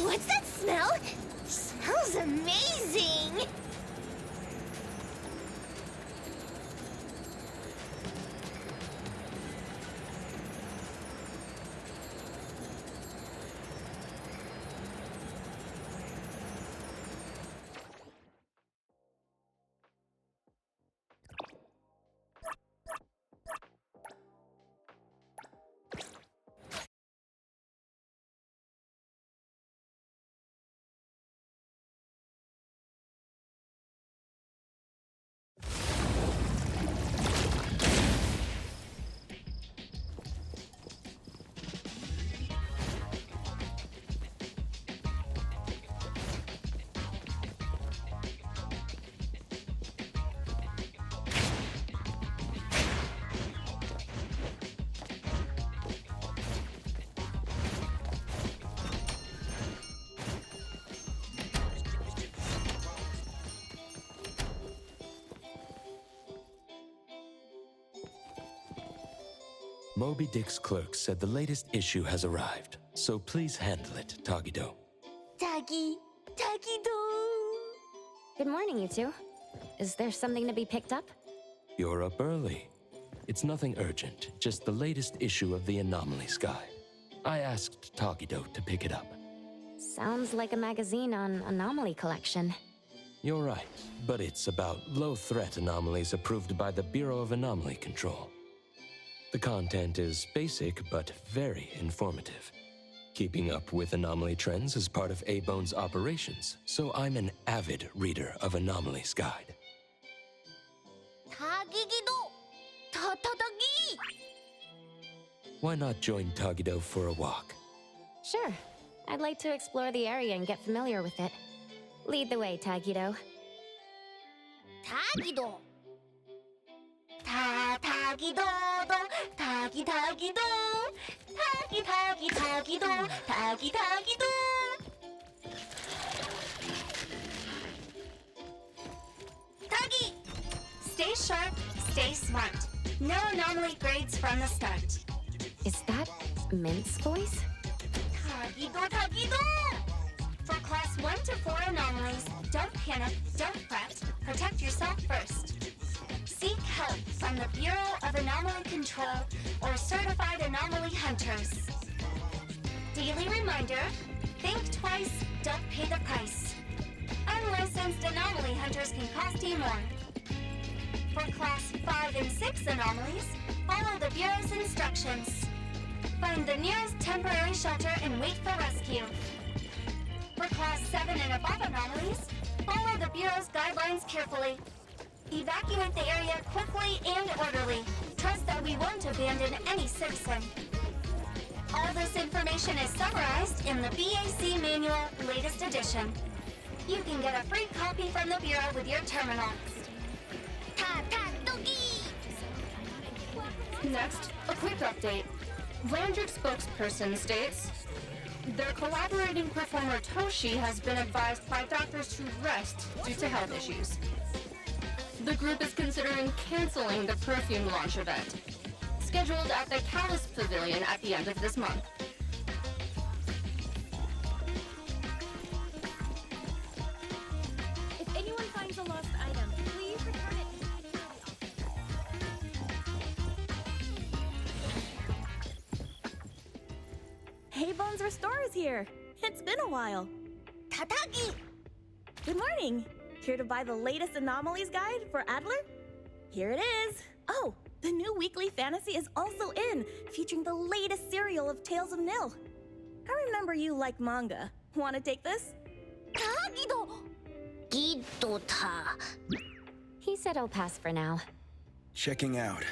What's that smell? Smells amazing! Moby Dick's clerk said the latest issue has arrived, so please handle it, Tagido. Tagido! Good morning, you two. Is there something to be picked up? You're up early. It's nothing urgent, just the latest issue of the Anomalies Guide. I asked Tagido to pick it up. Sounds like a magazine on anomaly collection. You're right, but it's about low-threat anomalies approved by the Bureau of Anomaly Control. The content is basic, but very informative. Keeping up with anomaly trends is part of A-Bone's operations, so I'm an avid reader of Anomalies Guide. Tagido! Tatagi! Why not join Tagido for a walk? Sure. I'd like to explore the area and get familiar with it. Lead the way, Tagido. Tagido! Tagido! Tagido! Tagido! Tagido! Tagi! Stay sharp, stay smart. No anomaly grades from the start. Is that Mint's voice? Tagido! For class 1 to 4 anomalies, don't panic, don't fret, protect yourself first. Seek help from the Bureau of Anomaly Control or certified anomaly hunters. Daily reminder, think twice, don't pay the price. Unlicensed anomaly hunters can cost you more. For class 5 and 6 anomalies, follow the Bureau's instructions. Find the nearest temporary shelter and wait for rescue. For class 7 and above anomalies, follow the Bureau's guidelines carefully. Evacuate the area quickly and orderly. Trust that we won't abandon any citizen. All this information is summarized in the BAC Manual, latest edition. You can get a free copy from the Bureau with your terminal. Next, a quick update. Vlandrik's spokesperson states, their collaborating performer Toshi has been advised by doctors to rest due to health issues. The group is considering canceling the perfume launch event, scheduled at the Callus Pavilion at the end of this month. If anyone finds a lost item, please return it. Hey, Bones Restore is here. It's been a while. Tatagi! Good morning. Here to buy the latest Anomalies Guide for Adler? Here it is. Oh, the new weekly fantasy is also in, featuring the latest serial of Tales of Nil. I remember you like manga. Want to take this? Tagido! Gidota. He said I'll pass for now. Checking out.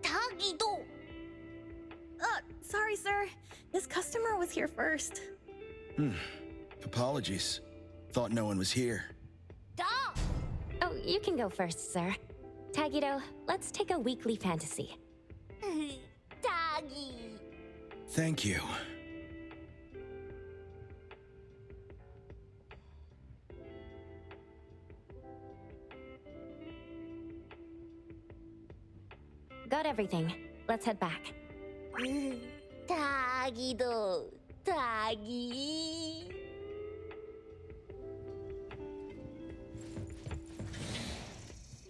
Tagido! Sorry, sir. This customer was here first. Apologies. Thought no one was here. Da! Oh, you can go first, sir. Tagido, let's take a weekly fantasy. Tagi! Thank you. Got everything. Let's head back. Tagido! Tagi.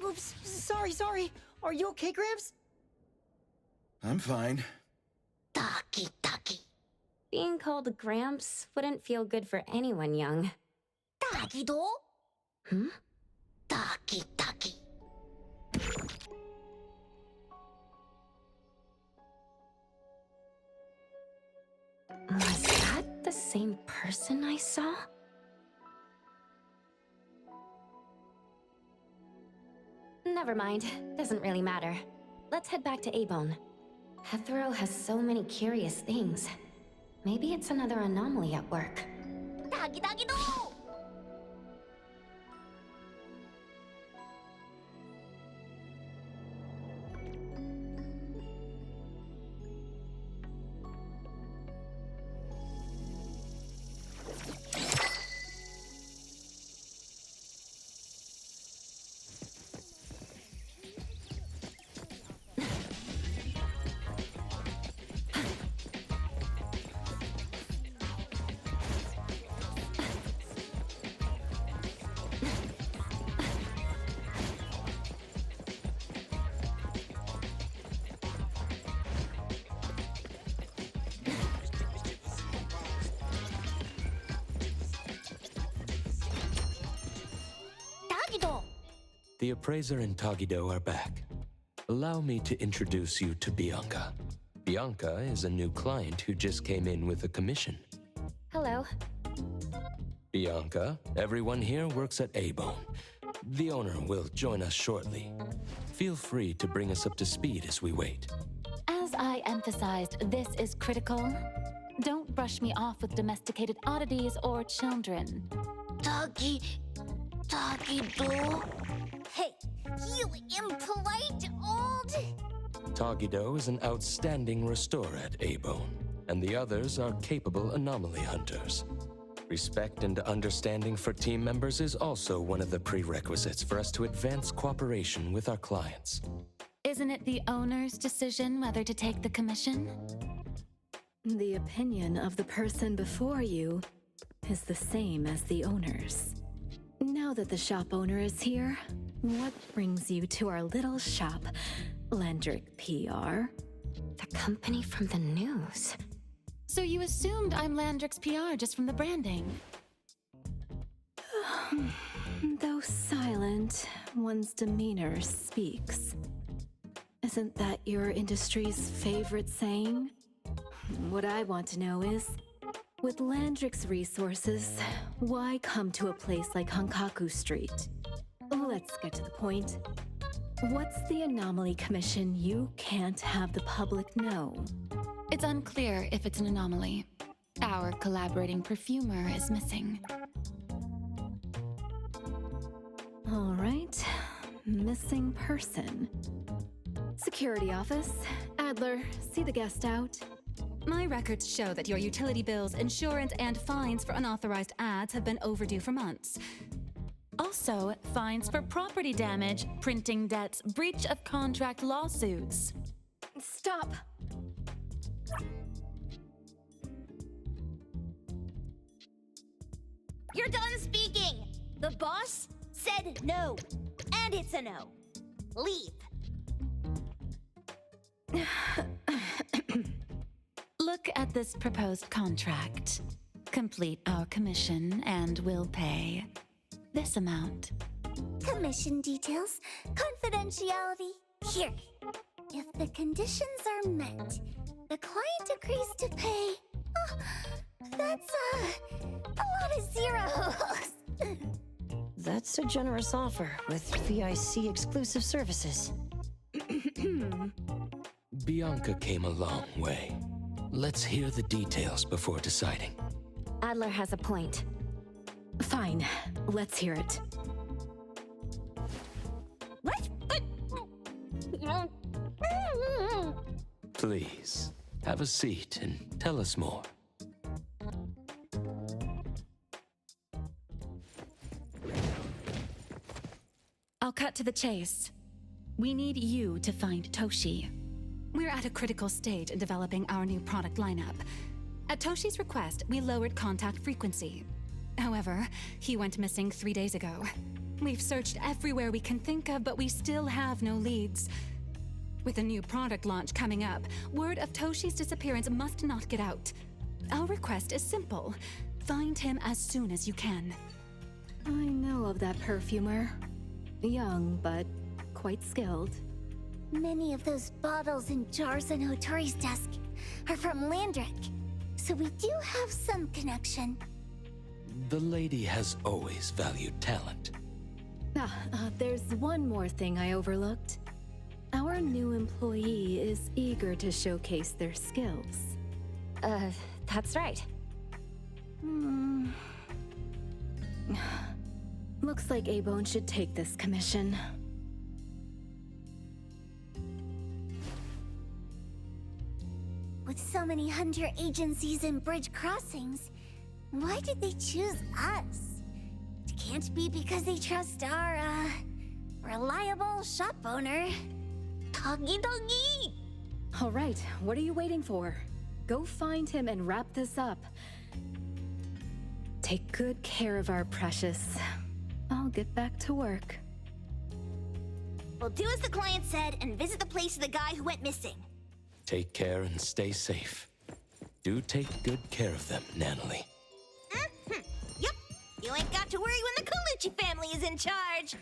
Oops, sorry. Are you okay, Gramps? I'm fine. Taki. Being called Gramps wouldn't feel good for anyone young. Taki-do? Hmm? Taki. Was that the same person I saw? Never mind. Doesn't really matter. Let's head back to A-Bone. Hethro has so many curious things. Maybe it's another anomaly at work. Taki-do! Taki-do! The appraiser and Tagido are back. Allow me to introduce you to Bianca. Bianca is a new client who just came in with a commission. Hello. Bianca, everyone here works at A-Bone. The owner will join us shortly. Feel free to bring us up to speed as we wait. As I emphasized, this is critical. Don't brush me off with domesticated oddities or children. Taki-do? Hey, you impolite old... Tagido is an outstanding restorer at A-Bone, and the others are capable anomaly hunters. Respect and understanding for team members is also one of the prerequisites for us to advance cooperation with our clients. Isn't it the owner's decision whether to take the commission? The opinion of the person before you is the same as the owner's. Now that the shop owner is here, what brings you to our little shop, Landrick PR? The company from the news. So you assumed I'm Landrick's PR just from the branding? Though silent, one's demeanor speaks. Isn't that your industry's favorite saying? What I want to know is, with Landrick's resources, why come to a place like Hankaku Street? Let's get to the point. What's the anomaly commission you can't have the public know? It's unclear if it's an anomaly. Our collaborating perfumer is missing. All right, missing person. Security office. Adler, see the guest out. My records show that your utility bills, insurance, and fines for unauthorized ads have been overdue for months. Also, fines for property damage, printing debts, breach of contract lawsuits. Stop! You're done speaking! The boss said no. And it's a no. Leave. Look at this proposed contract. Complete our commission and we'll pay this amount. Commission details, confidentiality. Here. If the conditions are met, the client agrees to pay. Oh, that's a lot of zeros. That's a generous offer with VIC exclusive services. Bianca came a long way. Let's hear the details before deciding. Adler has a point. Fine, let's hear it. Please, have a seat and tell us more. I'll cut to the chase. We need you to find Toshi. We're at a critical stage in developing our new product lineup. At Toshi's request, we lowered contact frequency. However, he went missing 3 days ago. We've searched everywhere we can think of, but we still have no leads. With a new product launch coming up, word of Toshi's disappearance must not get out. Our request is simple. Find him as soon as you can. I know of that perfumer. Young, but quite skilled. Many of those bottles and jars on Hotori's desk are from Landrick, so we do have some connection. The lady has always valued talent. There's one more thing I overlooked. Our new employee is eager to showcase their skills. That's right. Looks like A-Bone should take this commission. With so many hunter agencies and bridge crossings, why did they choose us? It can't be because they trust our, reliable shop owner. Doggy! All right, what are you waiting for? Go find him and wrap this up. Take good care of our precious. I'll get back to work. We'll do as the client said and visit the place of the guy who went missing. Take care and stay safe. Do take good care of them, Natalie. Yep, you ain't got to worry when the Colucci family is in charge.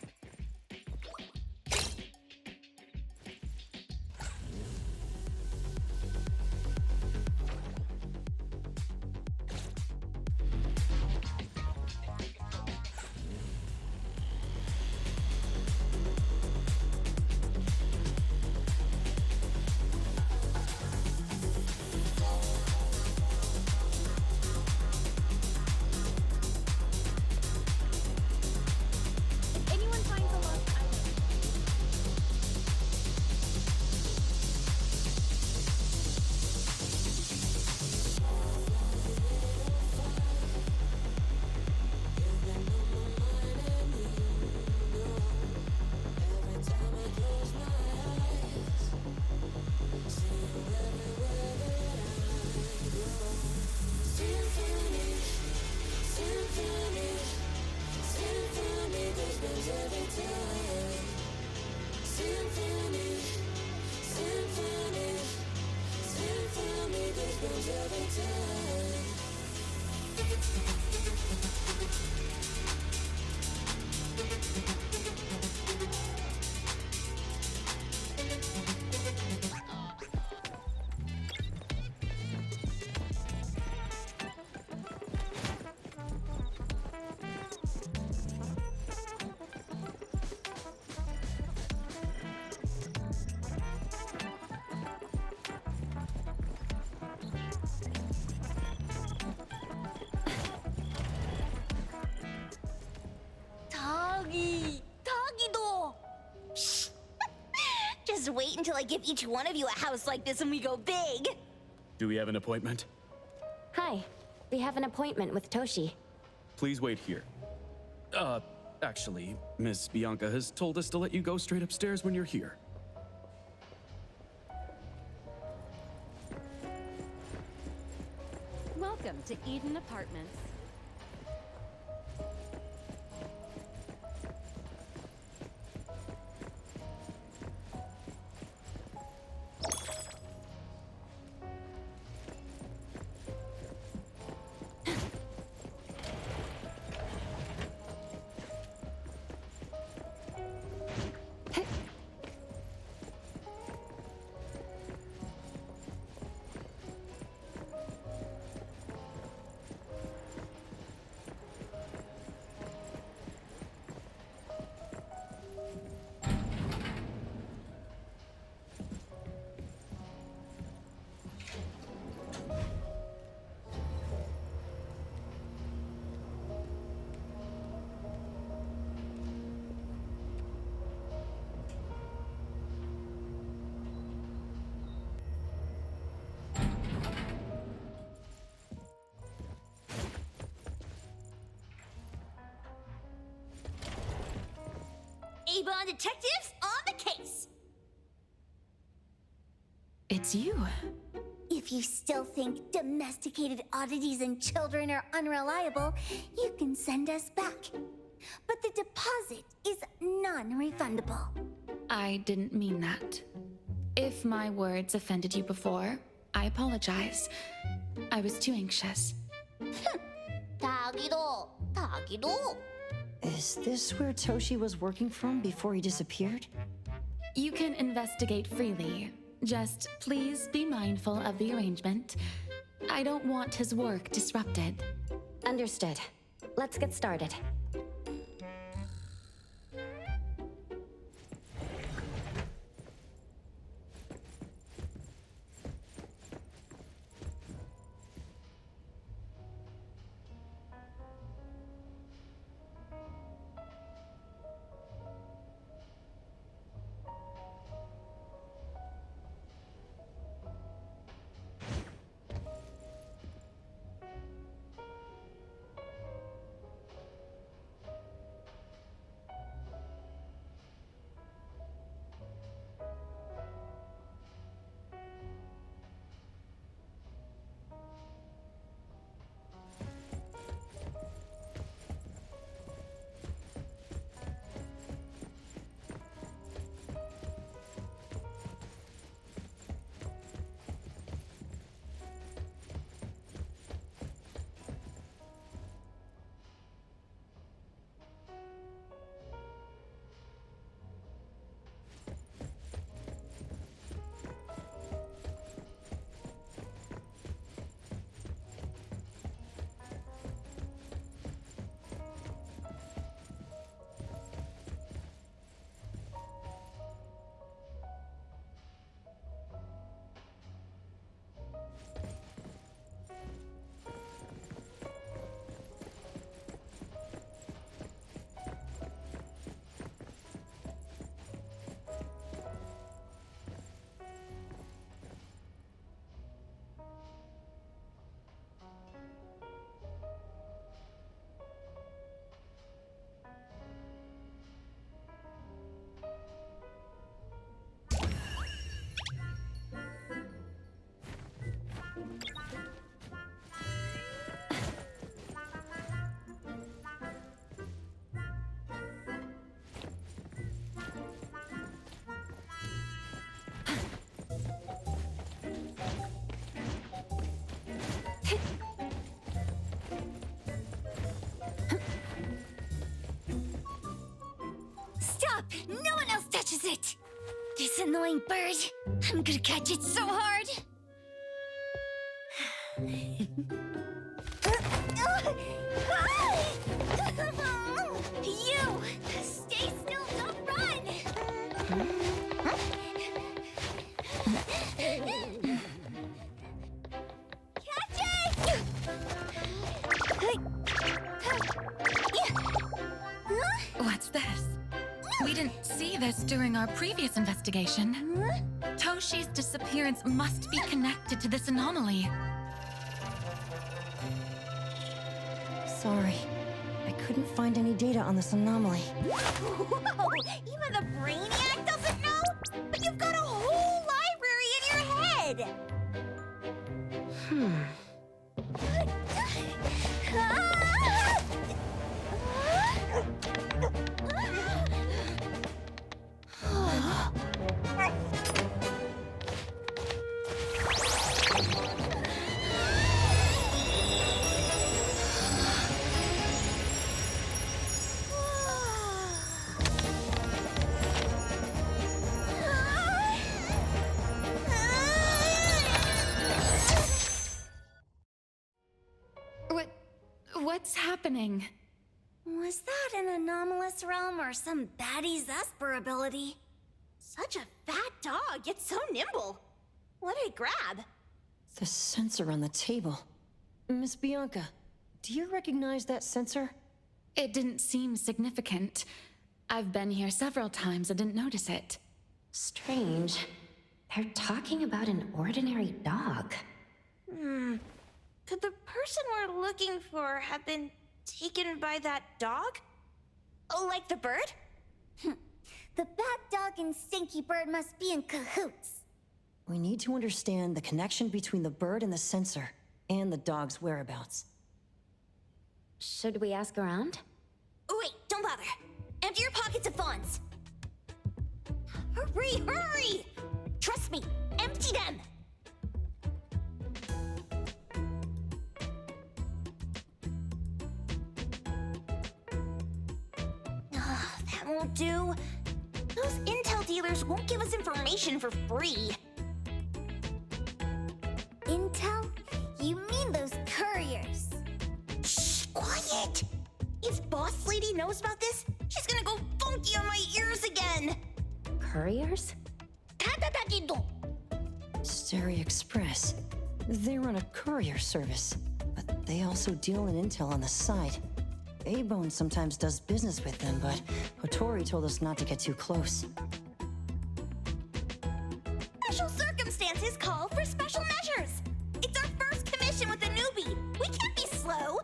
Just wait until I give each one of you a house like this and we go big. Do we have an appointment? Hi. We have an appointment with Toshi. Please wait here. Actually, Miss Bianca has told us to let you go straight upstairs when you're here. Welcome to Eden Apartments. Avon detectives on the case. It's you. If If you still think domesticated oddities and children are unreliable, you can send us back. But the deposit is non-refundable. I didn't mean that. If my words offended you before, I apologize. I was too anxious. 다기도. Is this where Toshi was working from before he disappeared? You can investigate freely. Just please be mindful of the arrangement. I don't want his work disrupted. Understood. Let's get started. Stop! No one else touches it! This annoying bird. I'm gonna catch it so hard. You! Stay still, don't run! Catch it! What's this? We didn't see this during our previous investigation. Toshi's disappearance must be connected to this anomaly. Sorry. I couldn't find any data on this anomaly. Whoa! Even the Brainiac doesn't know? But you've got a whole library in your head! What's happening? Was that an anomalous realm or some baddie's Esper ability? Such a fat dog, yet so nimble. What did it grab? The sensor on the table. Miss Bianca, do you recognize that sensor? It didn't seem significant. I've been here several times and didn't notice it. Strange. They're talking about an ordinary dog. Could the person we're looking for have been taken by that dog? Oh, like the bird? The bat dog and Stinky Bird must be in cahoots. We need to understand the connection between the bird and the sensor, and the dog's whereabouts. Should we ask around? Wait, don't bother. Empty your pockets of funds. Hurry, hurry! Trust me, empty them! That won't do. Those intel dealers won't give us information for free. Intel? You mean those couriers? Shh, quiet! If Boss Lady knows about this, she's gonna go funky on my ears again! Couriers? Steri Express. They run a courier service, but they also deal in intel on the side. A-Bone sometimes does business with them, but Hotori told us not to get too close. Special circumstances call for special measures! It's our first commission with a newbie! We can't be slow!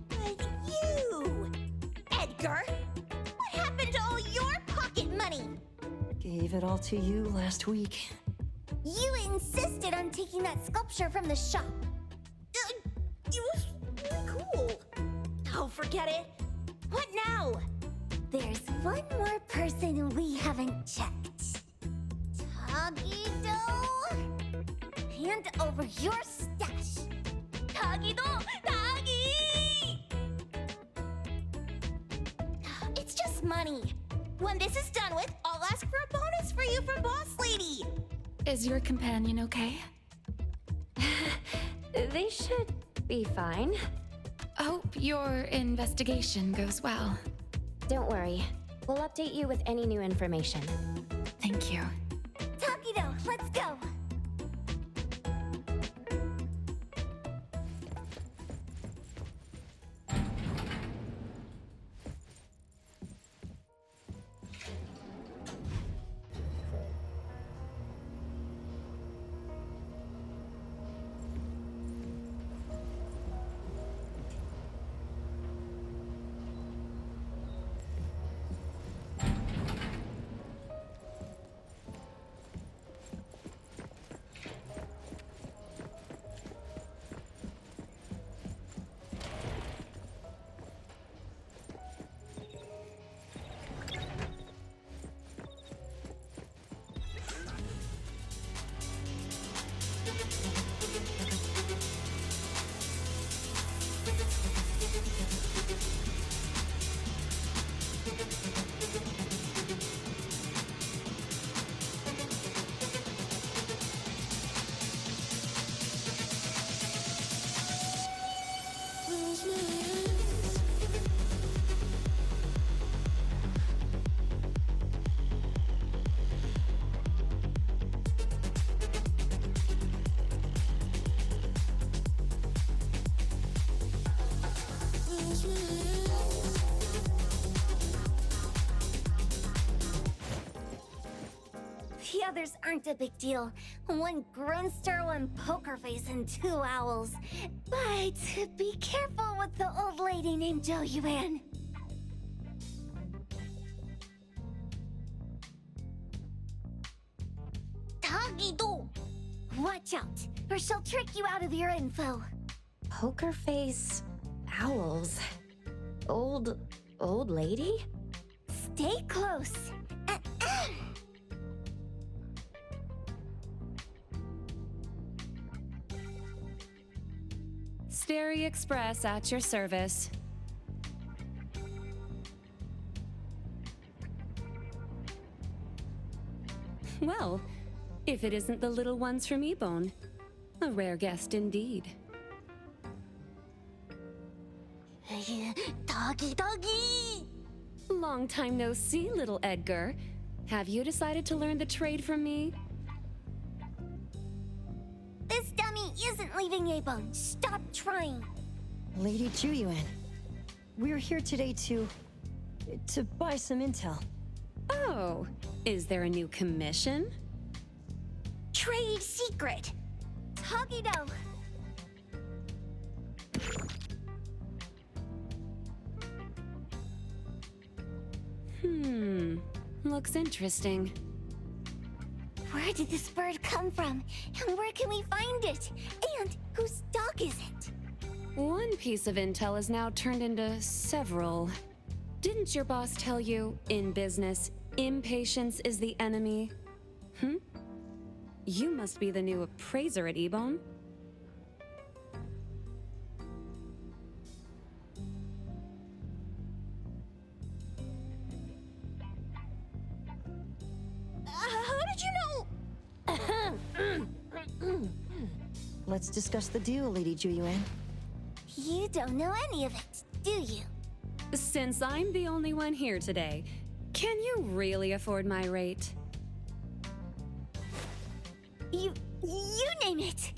But you... Edgar! What happened to all your pocket money? Gave it all to you last week. You insisted on taking that sculpture from the shop. It was really cool. Oh, forget it. What now? There's one more person we haven't checked. Tagido? Hand over your stash. Tagido! Tagi! It's just money. When this is done with, I'll ask for a bonus for you from Boss Lady. Is your companion okay? They should be fine. Hope your investigation goes well. Don't worry. We'll update you with any new information. Thank you. Tagido, let's go. The others aren't a big deal. One Grunster, one Poker Face, and two Owls. But be careful with the old lady named Jo Yuan. Tagido! Watch out, or she'll trick you out of your info. Poker Face... Owls... Old lady? Stay close. Steri Express at your service. Well, if it isn't the little ones from Ebone, a rare guest indeed. Doggy! Long time no see, little Edgar. Have you decided to learn the trade from me? This dummy isn't leaving Ebone. Stop trying. Lady Juyuan, we're here today to buy some intel. Oh, is there a new commission? Trade secret. Tagido. Looks interesting. We're Where did this bird come from? And where can we find it? And whose dog is it? One piece of intel is now turned into several. Didn't your boss tell you, in business, impatience is the enemy? You must be the new appraiser at Ebone. How did you know? Let's discuss the deal, Lady Juyuan. You don't know any of it, do you? Since I'm the only one here today, can you really afford my rate? You name it.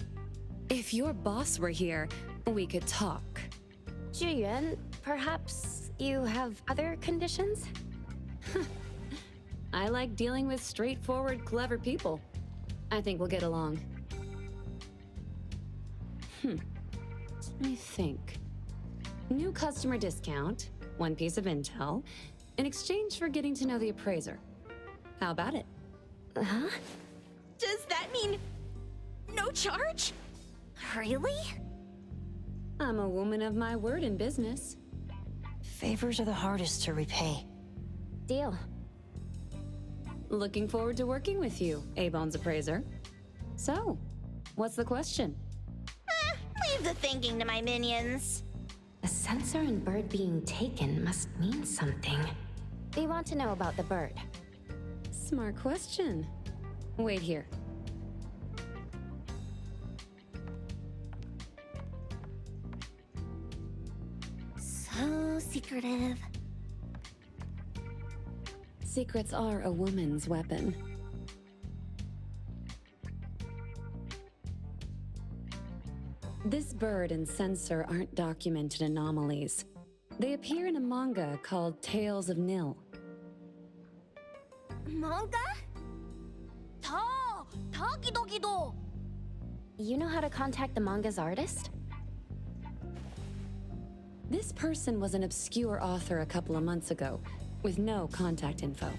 If your boss were here, we could talk. Juyuan, perhaps you have other conditions? I like dealing with straightforward, clever people. I think we'll get along. Let me think. New customer discount, one piece of intel, in exchange for getting to know the appraiser. How about it? Huh? Does that mean no charge? Really? I'm a woman of my word in business. Favors are the hardest to repay. Deal. Looking forward to working with you, Ebone's appraiser. So, what's the question? Leave the thinking to my minions. A sensor and bird being taken must mean something. We want to know about the bird. Smart question. Wait here. So secretive. Secrets are a woman's weapon. This bird and sensor aren't documented anomalies. They appear in a manga called Tales of Nil. Manga? Tagidogido. You know how to contact the manga's artist? This person was an obscure author a couple of months ago, with no contact info.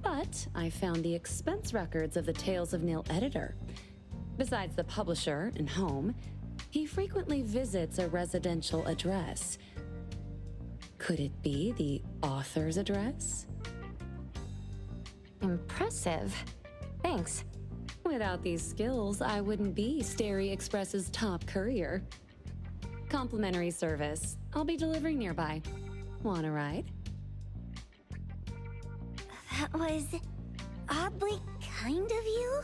But I found the expense records of the Tales of Nil editor. Besides the publisher and home, he frequently visits a residential address. Could it be the author's address? Impressive. Thanks. Without these skills, I wouldn't be Starry Express's top courier. Complimentary service. I'll be delivering nearby. Want a ride? That was oddly kind of you.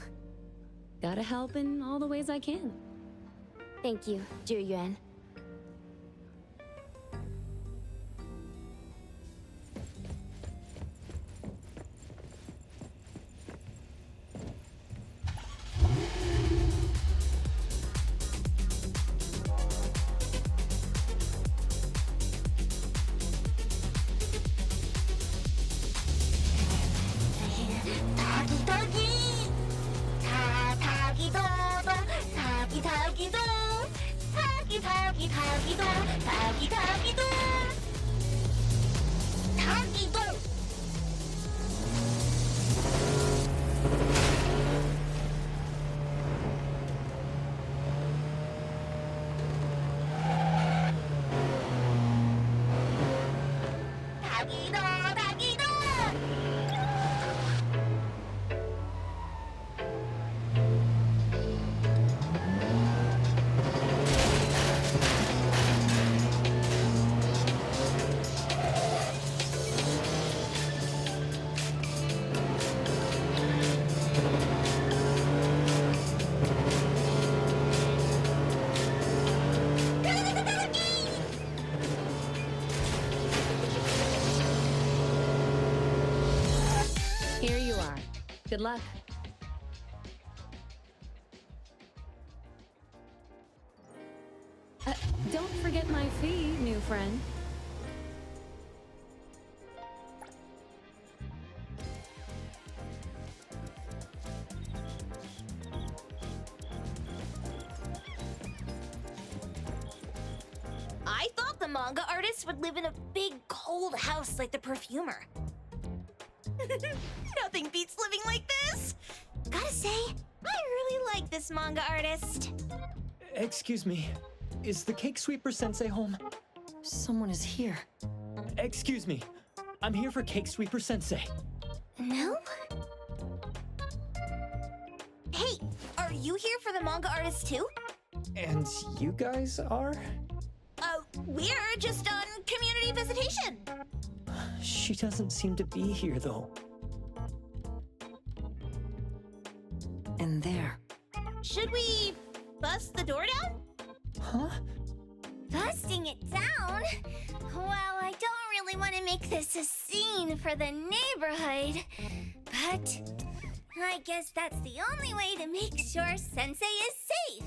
Gotta help in all the ways I can. Thank you, Juyuan. Here you are. Good luck. Don't forget my fee, new friend. I thought the manga artist would live in a big, cold house like the perfumer. Nothing beats living like this! Gotta say, I really like this manga artist. Excuse me, is the Cake Sweeper Sensei home? Someone is here. Excuse me, I'm here for Cake Sweeper Sensei. No? Hey, are you here for the manga artist too? And you guys are? We're just on community visitation. She doesn't seem to be here, though. And there. Should we bust the door down? Huh? Busting it down? Well, I don't really want to make this a scene for the neighborhood, but I guess that's the only way to make sure Sensei is safe.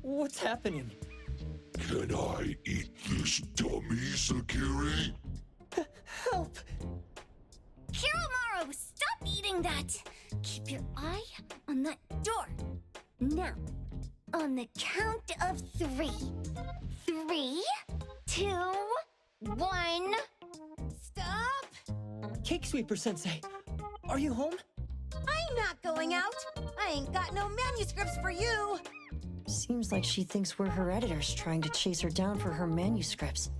What's happening? Can I eat this dummy, Sakiri? Help! Kiromaru, stop eating that! Keep your eye on that door. Now, on the count of 3. 3, 2, 1. Stop! Cake Sweeper Sensei, are you home? I'm not going out. I ain't got no manuscripts for you. Seems like she thinks we're her editors trying to chase her down for her manuscripts.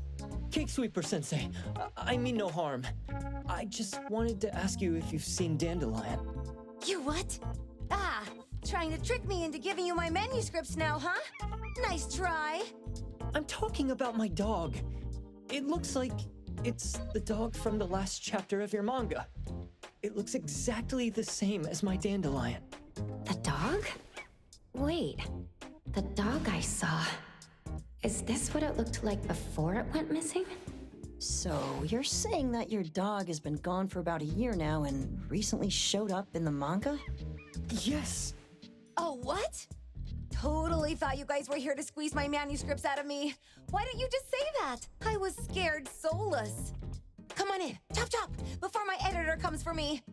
Cake Sweeper Sensei, I mean no harm. I just wanted to ask you if you've seen Dandelion. You what? Ah, trying to trick me into giving you my manuscripts now, huh? Nice try. I'm talking about my dog. It looks like it's the dog from the last chapter of your manga. It looks exactly the same as my Dandelion. The dog? Wait, the dog I saw. Is this what it looked like before it went missing? So, you're saying that your dog has been gone for about a year now and recently showed up in the manga? Yes! Oh, what? Totally thought you guys were here to squeeze my manuscripts out of me. Why didn't you just say that? I was scared soulless. Come on in, chop chop, before my editor comes for me.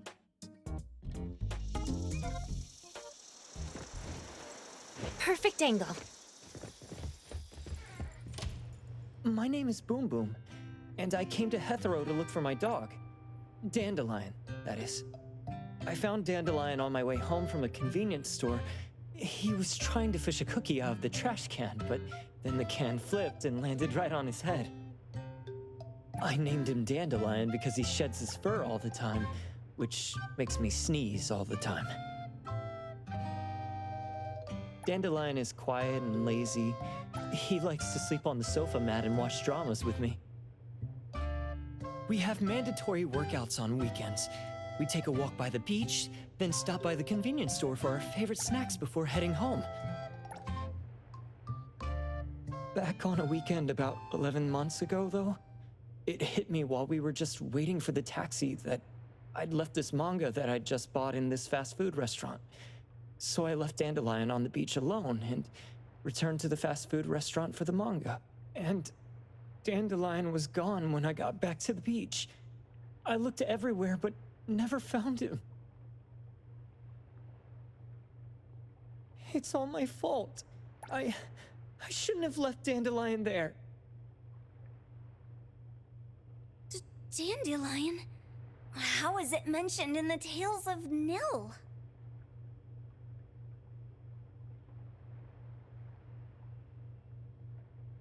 Perfect angle. My name is Boom Boom, and I came to Hethero to look for my dog. Dandelion, that is. I found Dandelion on my way home from a convenience store. He was trying to fish a cookie out of the trash can, but then the can flipped and landed right on his head. I named him Dandelion because he sheds his fur all the time, which makes me sneeze all the time. Dandelion is quiet and lazy. He likes to sleep on the sofa mat and watch dramas with me. We have mandatory workouts on weekends. We take a walk by the beach, then stop by the convenience store for our favorite snacks before heading home. Back on a weekend about 11 months ago, though, it hit me while we were just waiting for the taxi that I'd left this manga that I'd just bought in this fast food restaurant. So I left Dandelion on the beach alone and returned to the fast food restaurant for the manga. And Dandelion was gone when I got back to the beach. I looked everywhere, but never found him. It's all my fault. I shouldn't have left Dandelion there. Dandelion? How is it mentioned in the Tales of Nil?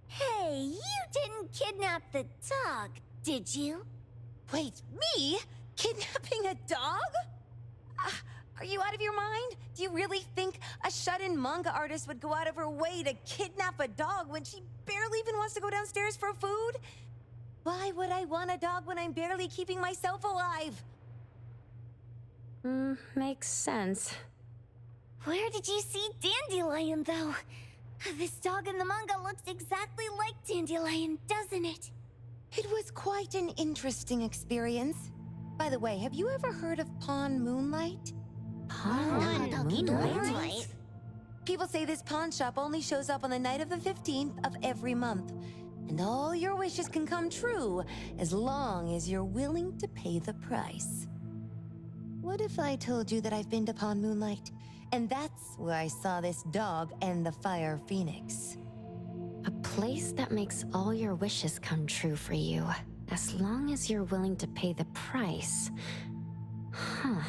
Hey, you didn't kidnap the dog, did you? Wait, me? Kidnapping a dog? Are you out of your mind? Do you really think a shut-in manga artist would go out of her way to kidnap a dog when she barely even wants to go downstairs for food? Why would I want a dog when I'm barely keeping myself alive? Makes sense. Where did you see Dandelion, though? This dog in the manga looks exactly like Dandelion, doesn't it? It was quite an interesting experience. By the way, have you ever heard of Pawn Moonlight? Pawn Moonlight? People say this pawn shop only shows up on the night of the 15th of every month. And all your wishes can come true as long as you're willing to pay the price. What if I told you that I've been to Pawn Moonlight? And that's where I saw this dog and the Fire Phoenix. A place that makes all your wishes come true for you, as long as you're willing to pay the price. Huh.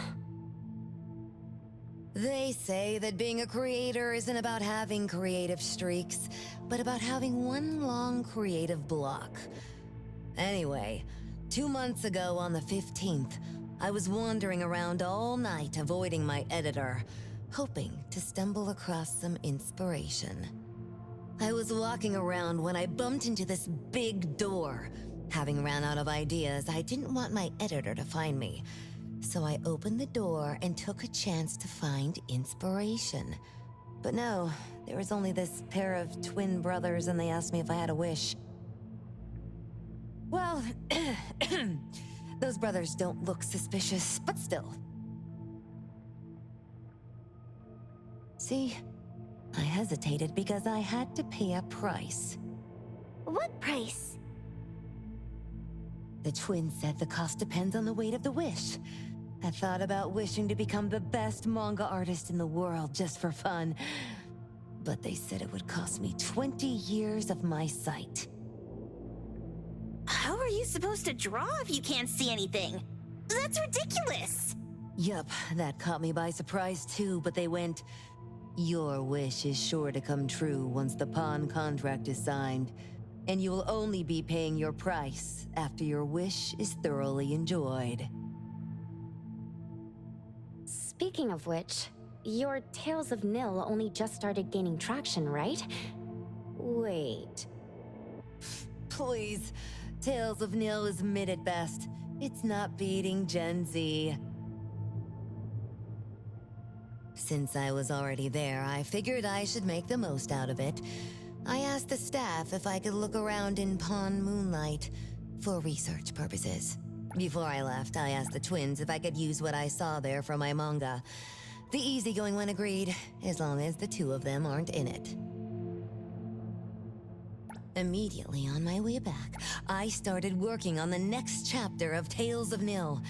They say that being a creator isn't about having creative streaks, but about having one long creative block. Anyway, 2 months ago on the 15th, I was wandering around all night avoiding my editor, hoping to stumble across some inspiration. I was walking around when I bumped into this big door. Having ran out of ideas, I didn't want my editor to find me. So I opened the door and took a chance to find inspiration. But no, there was only this pair of twin brothers and they asked me if I had a wish. Well, those brothers don't look suspicious, but still. See, I hesitated because I had to pay a price. What price? The twins said the cost depends on the weight of the wish. I thought about wishing to become the best manga artist in the world just for fun. But they said it would cost me 20 years of my sight. How are you supposed to draw if you can't see anything? That's ridiculous! Yup, that caught me by surprise too, but they went, "Your wish is sure to come true once the pawn contract is signed, and you will only be paying your price after your wish is thoroughly enjoyed." Speaking of which, your Tales of Nil only just started gaining traction, right? Wait. Please, Tales of Nil is mid at best. It's not beating Gen Z. Since I was already there, I figured I should make the most out of it. I asked the staff if I could look around in Pawn Moonlight for research purposes. Before I left, I asked the twins if I could use what I saw there for my manga. The easygoing one agreed, as long as the two of them aren't in it. Immediately on my way back, I started working on the next chapter of Tales of Nil.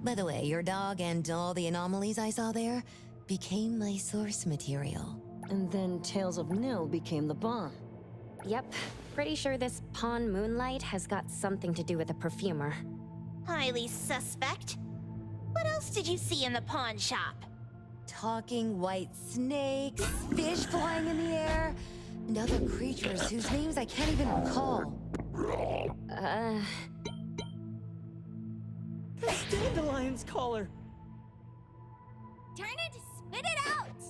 By the way, your dog and all the anomalies I saw there became my source material. And then Tales of Nil became the bomb. Yep, pretty sure this Pawn Moonlight has got something to do with a perfumer. Highly suspect. What else did you see in the pawn shop? Talking white snakes, fish flying in the air, and other creatures whose names I can't even recall. That's Dandelion's collar! Turn it, spit it out!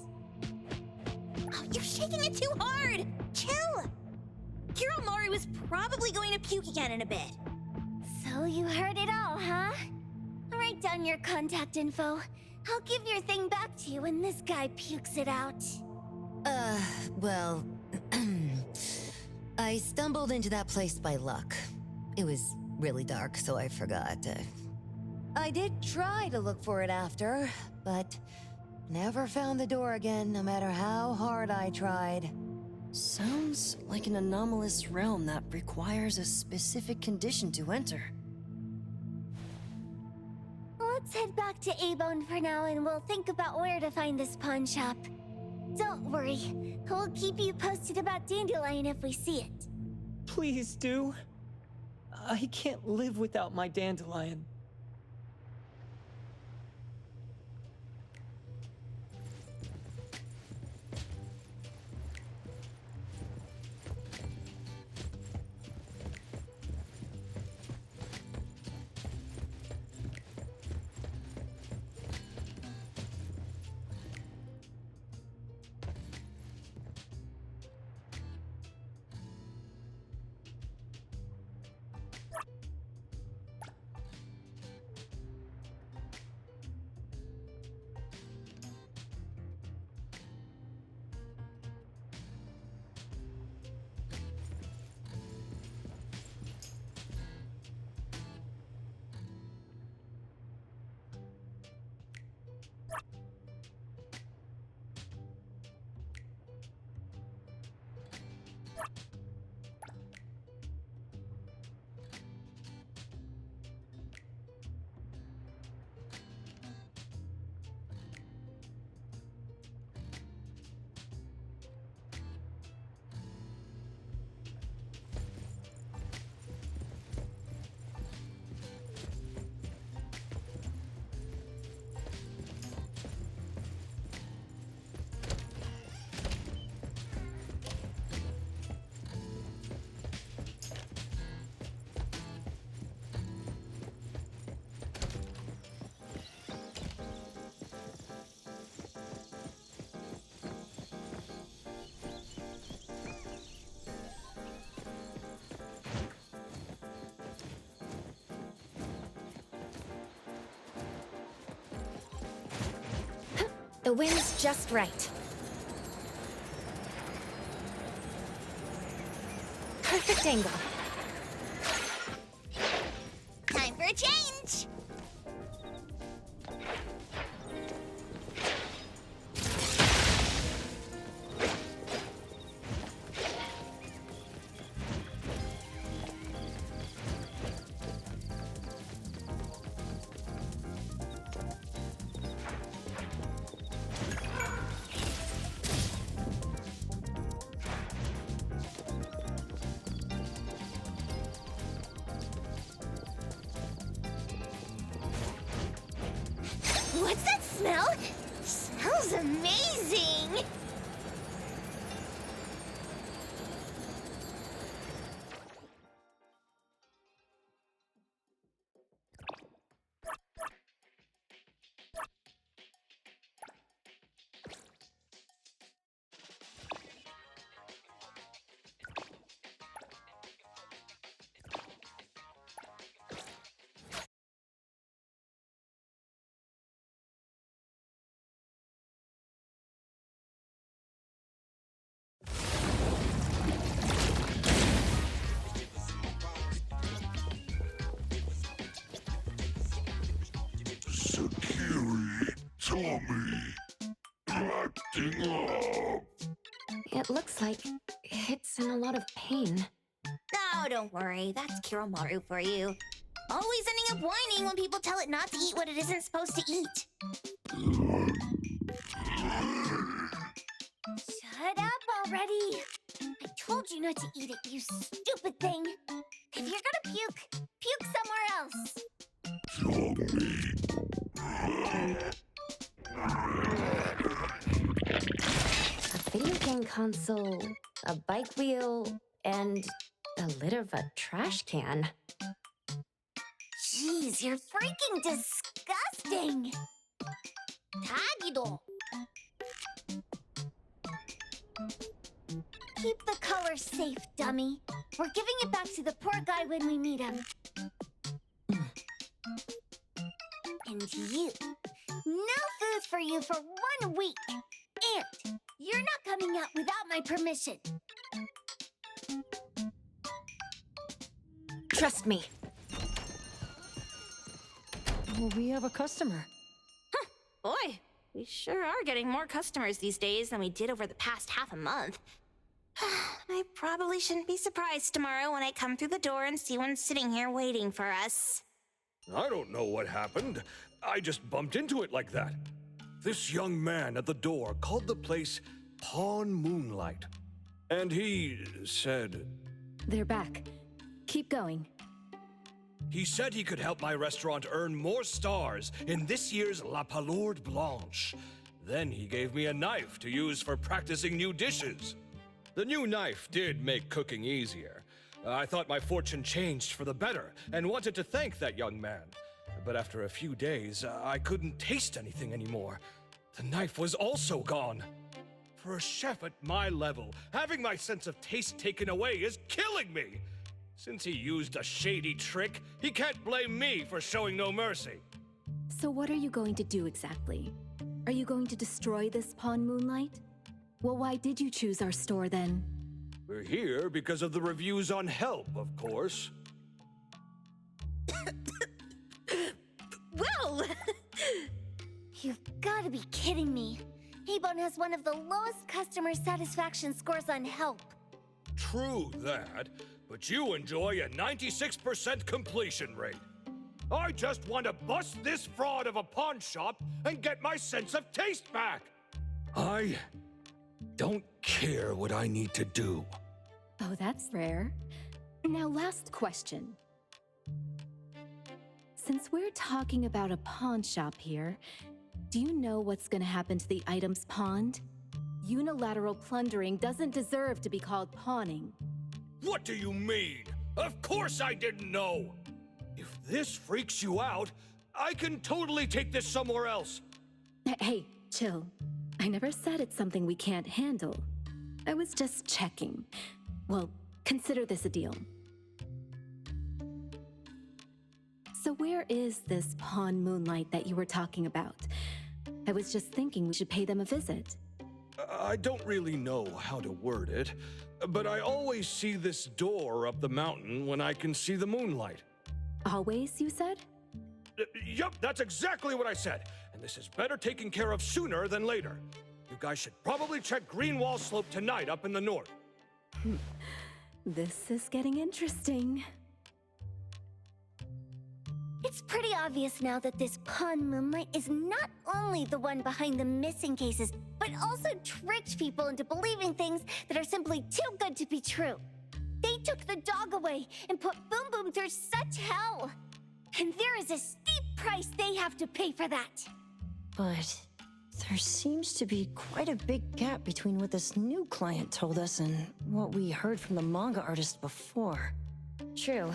Oh, you're shaking it too hard! Chill! Kiromori was probably going to puke again in a bit. So you heard it all, huh? Write down your contact info. I'll give your thing back to you when this guy pukes it out. Well... I stumbled into that place by luck. It was really dark, so I forgot. I did try to look for it after, but never found the door again, no matter how hard I tried. Sounds like an anomalous realm that requires a specific condition to enter. Let's head back to A-Bone for now and we'll think about where to find this pawn shop. Don't worry, we'll keep you posted about Dandelion if we see it. Please do. I can't live without my Dandelion. The wind's just right. Perfect angle. Time for a change! What's that smell? Smells amazing! Sakiri, Tommy, acting up. It looks like it's in a lot of pain. Oh, don't worry. That's Kiromaru for you. Always ending up whining when people tell it not to eat what it isn't supposed to eat. Shut up already! I told you not to eat it, you stupid thing! If you're gonna puke, puke somewhere else! A video game console, a bike wheel, and the lid of a trash can. Jeez, you're freaking disgusting! Tagido! Keep the color safe, dummy. We're giving it back to the poor guy when we meet him. And you. No food for you for 1 week. And you're not coming out without my permission. Trust me. Well, we have a customer. Boy, we sure are getting more customers these days than we did over the past half a month. I probably shouldn't be surprised tomorrow when I come through the door and see one sitting here waiting for us. I don't know what happened. I just bumped into it like that. This young man at the door called the place Pawn Moonlight. And he said... They're back. Keep going. He said he could help my restaurant earn more stars in this year's La Palourde Blanche. Then he gave me a knife to use for practicing new dishes. The new knife did make cooking easier. I thought my fortune changed for the better and wanted to thank that young man. But after a few days, I couldn't taste anything anymore. The knife was also gone. For a chef at my level, having my sense of taste taken away is killing me. Since he used a shady trick, he can't blame me for showing no mercy. So what are you going to do exactly? Are you going to destroy this Pawn Moonlight? Well, why did you choose our store then? We're here because of the reviews on Help, of course. Well! You've got to be kidding me. Ebon has one of the lowest customer satisfaction scores on Help. True that, but you enjoy a 96% completion rate. I just want to bust this fraud of a pawn shop and get my sense of taste back. I don't care what I need to do. Oh, that's rare. Now, last question. Since we're talking about a pawn shop here, do you know what's gonna happen to the items pawned? Unilateral plundering doesn't deserve to be called pawning. What do you mean? Of course I didn't know! If this freaks you out, I can totally take this somewhere else. Hey, chill. I never said it's something we can't handle. I was just checking. Well, consider this a deal. So where is this Pawn Moonlight that you were talking about? I was just thinking we should pay them a visit. I don't really know how to word it, but I always see this door up the mountain when I can see the moonlight. Always, you said? Yup, that's exactly what I said. And this is better taken care of sooner than later. You guys should probably check Greenwall Slope tonight up in the north. This is getting interesting. It's pretty obvious now that this Pawn Moonlight is not only the one behind the missing cases, but also tricked people into believing things that are simply too good to be true. They took the dog away and put Boom Boom through such hell. And there is a steep price they have to pay for that. But there seems to be quite a big gap between what this new client told us and what we heard from the manga artist before. True.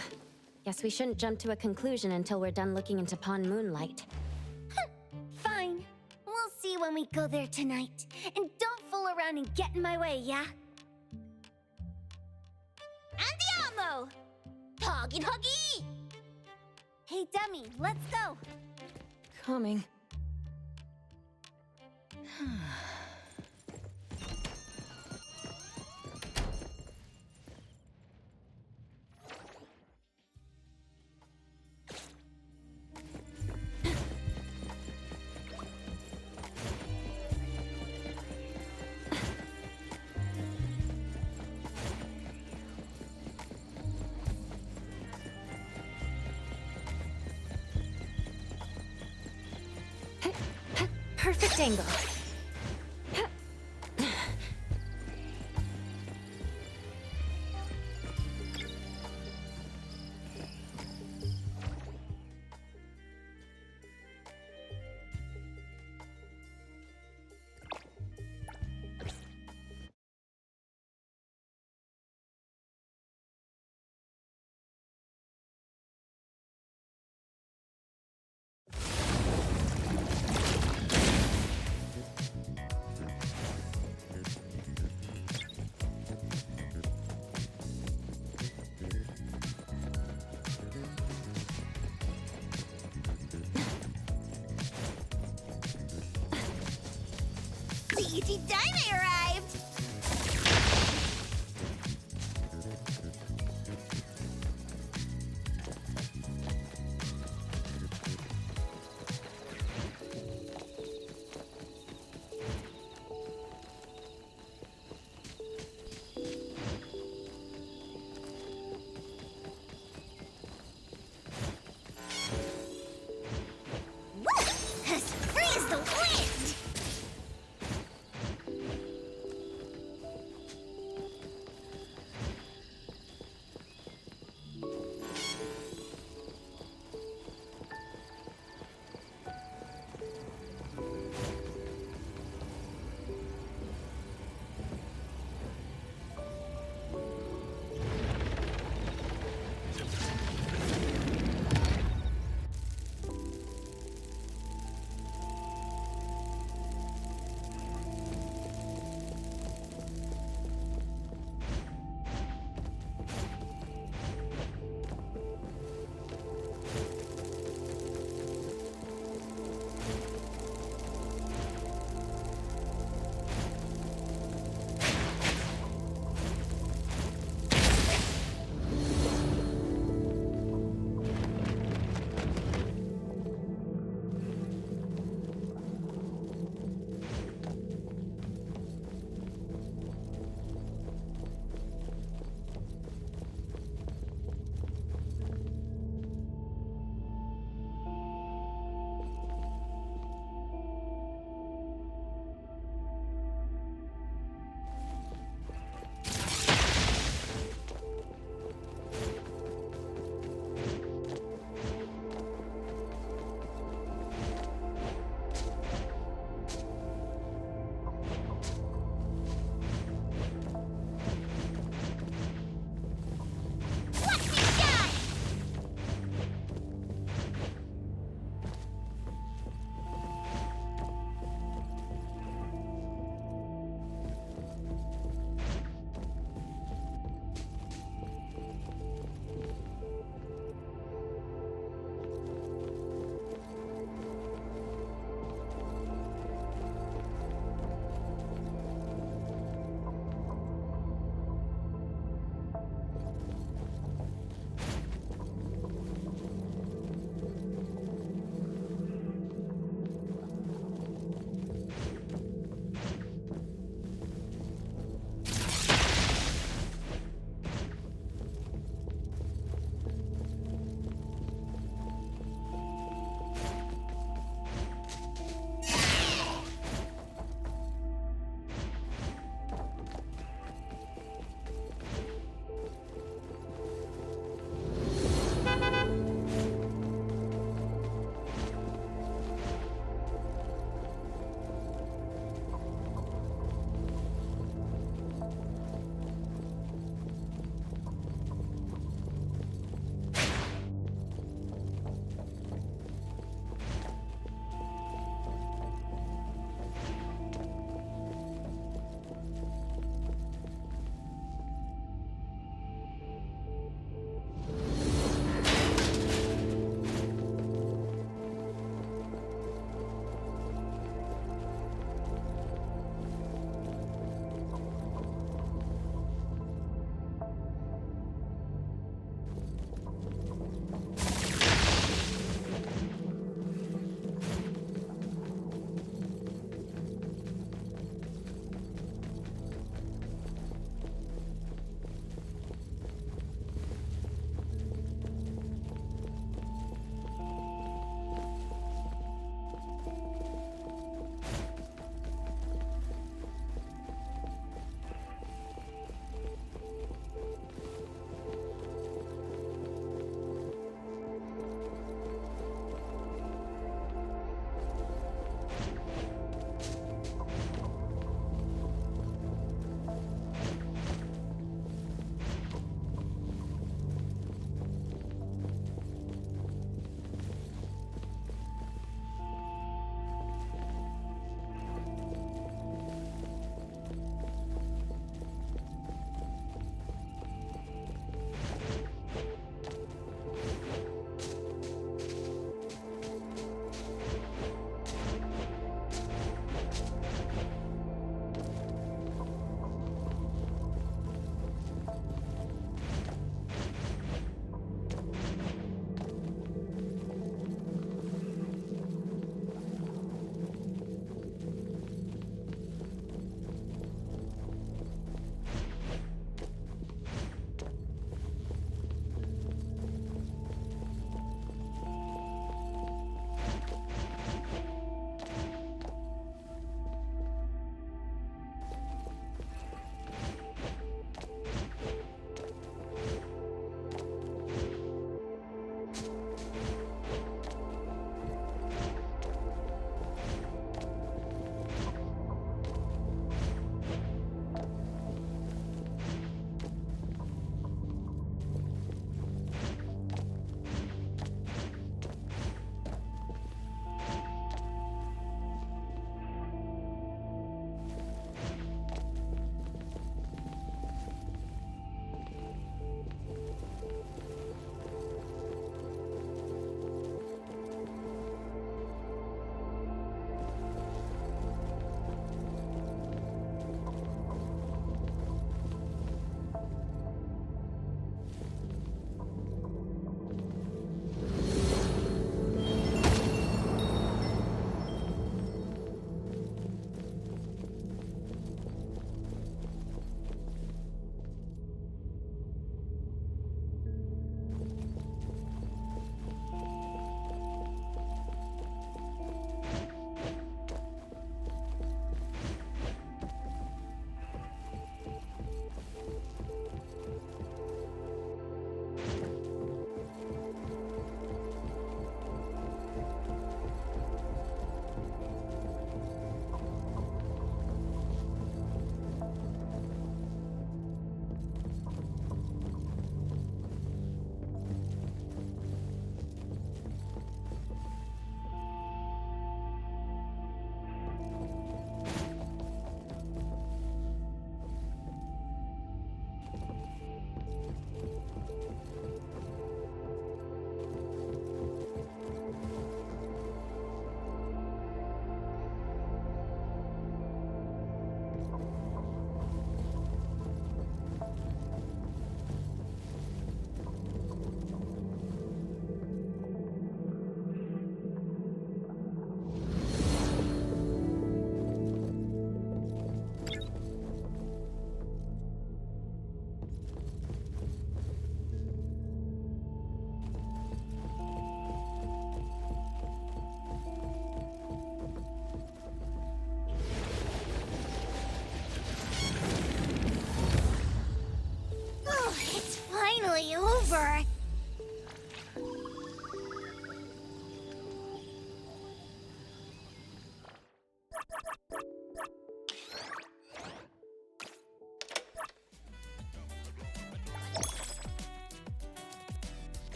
Guess we shouldn't jump to a conclusion until we're done looking into Pawn Moonlight. Fine. We'll see when we go there tonight. And don't fool around and get in my way, yeah? Andiamo! Huggy huggy! Hey, dummy, let's go. Coming. Perfect angle. Deity Dime arrived! Woo! As free as the wind!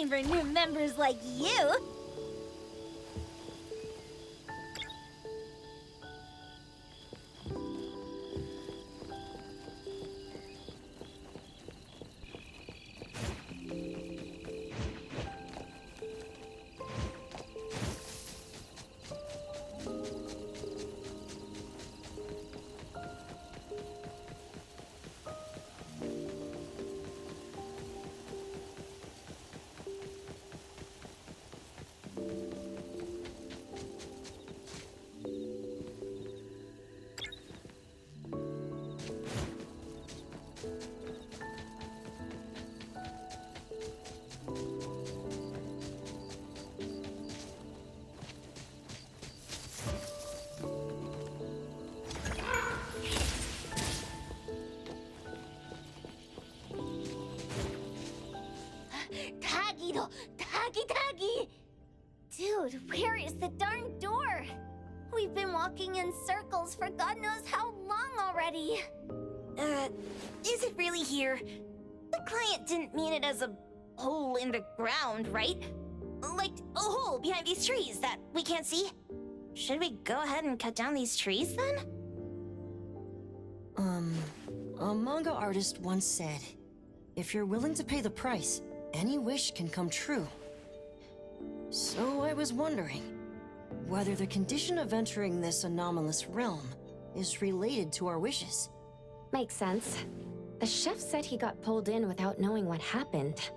looking for new members like you. Taggy! Dude, where is the darn door? We've been walking in circles for God knows how long already. Is it really here? The client didn't mean it as a hole in the ground, right? Like a hole behind these trees that we can't see? Should we go ahead and cut down these trees then? A manga artist once said, if you're willing to pay the price, any wish can come true. So I was wondering whether the condition of entering this anomalous realm is related to our wishes. Makes sense. The chef said he got pulled in without knowing what happened.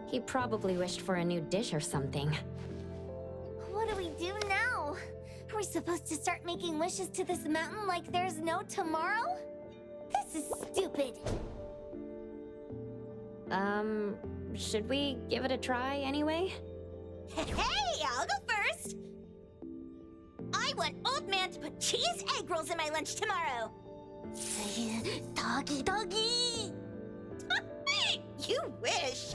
He probably wished for a new dish or something. What do we do now? Are we supposed to start making wishes to this mountain like there's no tomorrow? This is stupid. Should we give it a try anyway? Hey, I'll go first! I want Old Man to put cheese egg rolls in my lunch tomorrow! Doggy! You wish!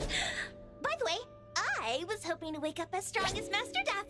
By the way, I was hoping to wake up as strong as Master Daffy.